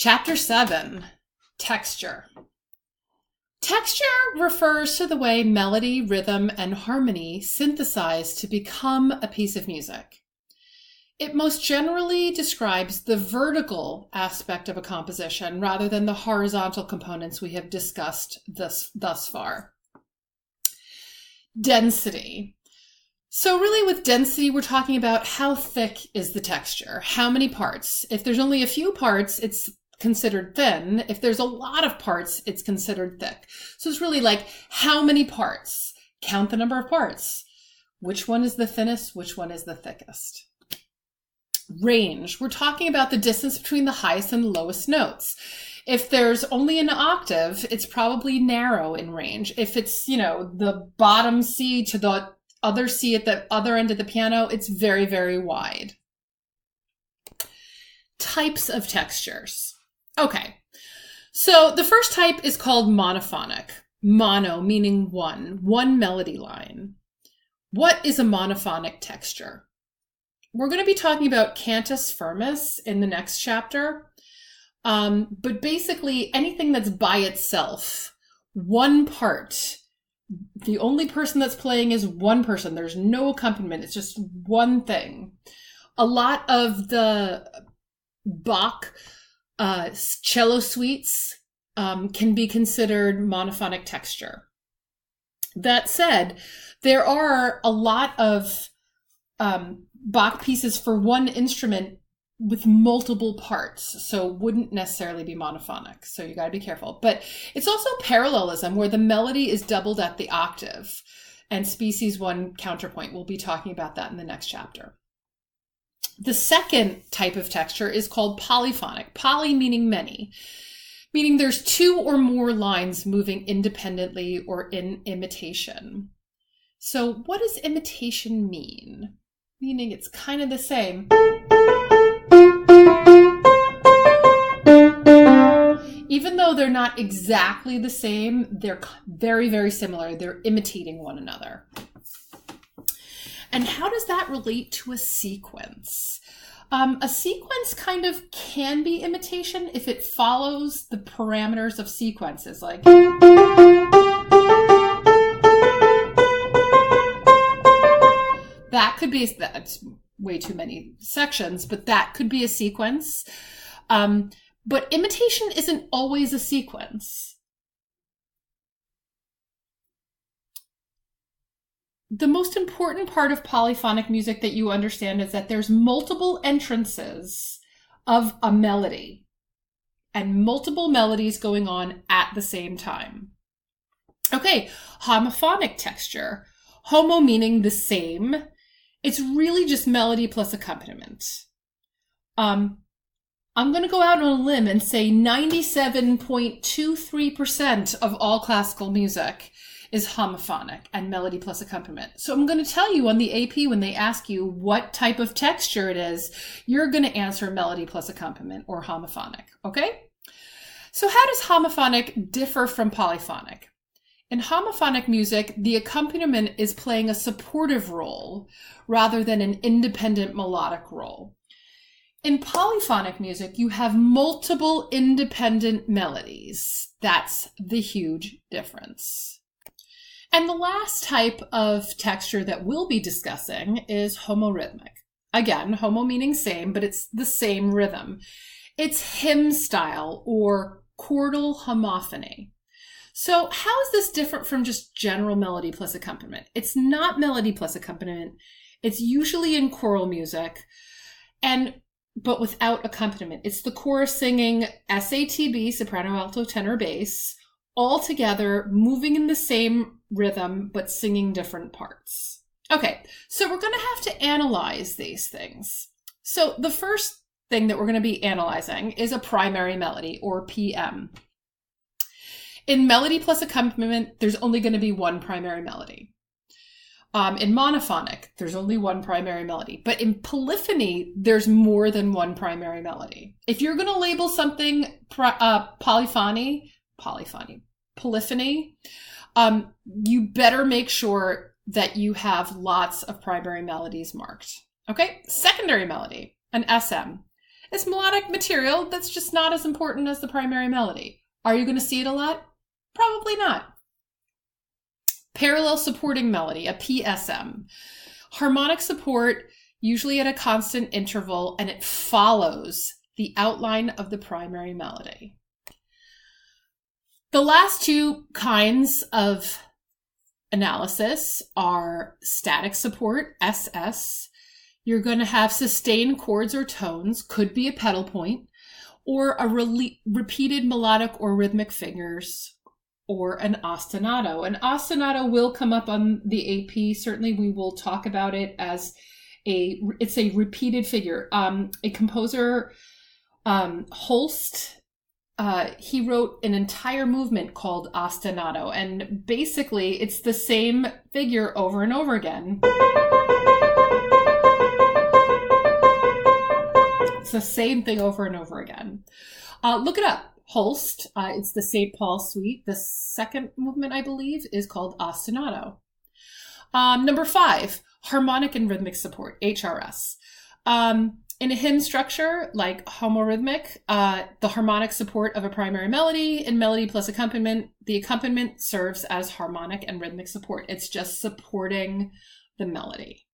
Chapter 7, Texture. Texture refers to the way melody, rhythm, and harmony synthesize to become a piece of music. It most generally describes the vertical aspect of a composition rather than the horizontal components we have discussed thus far. Density. So really with density, we're talking about how thick is the texture, how many parts. If there's only a few parts, it's considered thin. If there's a lot of parts, it's considered thick. So it's really like how many parts, count the number of parts. Which one is the thinnest? Which one is the thickest? Range. We're talking about the distance between the highest and lowest notes. If there's only an octave, it's probably narrow in range. If it's, the bottom C to the other C at the other end of the piano, it's very, very wide. Types of textures. Okay, so the first type is called monophonic. Mono meaning one melody line. What is a monophonic texture? We're going to be talking about cantus firmus in the next chapter, but basically anything that's by itself, one part. The only person that's playing is one person. There's no accompaniment. It's just one thing. A lot of the Bach cello suites can be considered monophonic texture. That said, there are a lot of Bach pieces for one instrument with multiple parts, so wouldn't necessarily be monophonic. So you got to be careful. But it's also parallelism, where the melody is doubled at the octave, and species one counterpoint. We'll be talking about that in the next chapter. The second type of texture is called polyphonic. Poly meaning many, meaning there's two or more lines moving independently or in imitation. So what does imitation mean? Meaning it's kind of the same. Even though they're not exactly the same, they're very, very similar. They're imitating one another. And how does that relate to a sequence? A sequence kind of can be imitation if it follows the parameters of sequences, like that could be, that's way too many sections, but that could be a sequence. But imitation isn't always a sequence. The most important part of polyphonic music that you understand is that there's multiple entrances of a melody and multiple melodies going on at the same time. Okay, homophonic texture. Homo meaning the same. It's really just melody plus accompaniment. I'm going to go out on a limb and say 97.23% of all classical music is homophonic and melody plus accompaniment. So I'm going to tell you on the AP, when they ask you what type of texture it is, you're going to answer melody plus accompaniment or homophonic, okay? So how does homophonic differ from polyphonic? In homophonic music, the accompaniment is playing a supportive role rather than an independent melodic role. In polyphonic music, you have multiple independent melodies. That's the huge difference. And the last type of texture that we'll be discussing is homorhythmic. Again, homo meaning same, but it's the same rhythm. It's hymn style or chordal homophony. So how is this different from just general melody plus accompaniment? It's not melody plus accompaniment. It's usually in choral music, but without accompaniment. It's the chorus singing SATB, soprano, alto, tenor, bass, all together, moving in the same rhythm, but singing different parts. Okay, so we're going to have to analyze these things. So the first thing that we're going to be analyzing is a primary melody, or PM. In melody plus accompaniment, there's only going to be one primary melody. In monophonic, there's only one primary melody. But in polyphony, there's more than one primary melody. If you're going to label something polyphony, you better make sure that you have lots of primary melodies marked. Okay, secondary melody, an SM. It's melodic material that's just not as important as the primary melody. Are you going to see it a lot? Probably not. Parallel supporting melody, a PSM. Harmonic support, usually at a constant interval, and it follows the outline of the primary melody. The last two kinds of analysis are static support, SS. You're going to have sustained chords or tones, could be a pedal point, or a repeated melodic or rhythmic figures, or an ostinato. An ostinato will come up on the AP. Certainly we will talk about it as it's a repeated figure. A composer, Holst, he wrote an entire movement called ostinato, and basically it's the same figure over and over again. It's the same thing over and over again. Look it up. Holst, it's the St. Paul Suite. The second movement, I believe, is called ostinato. Number 5, harmonic and rhythmic support, HRS. In a hymn structure like homorhythmic, the harmonic support of a primary melody and melody plus accompaniment, the accompaniment serves as harmonic and rhythmic support. It's just supporting the melody.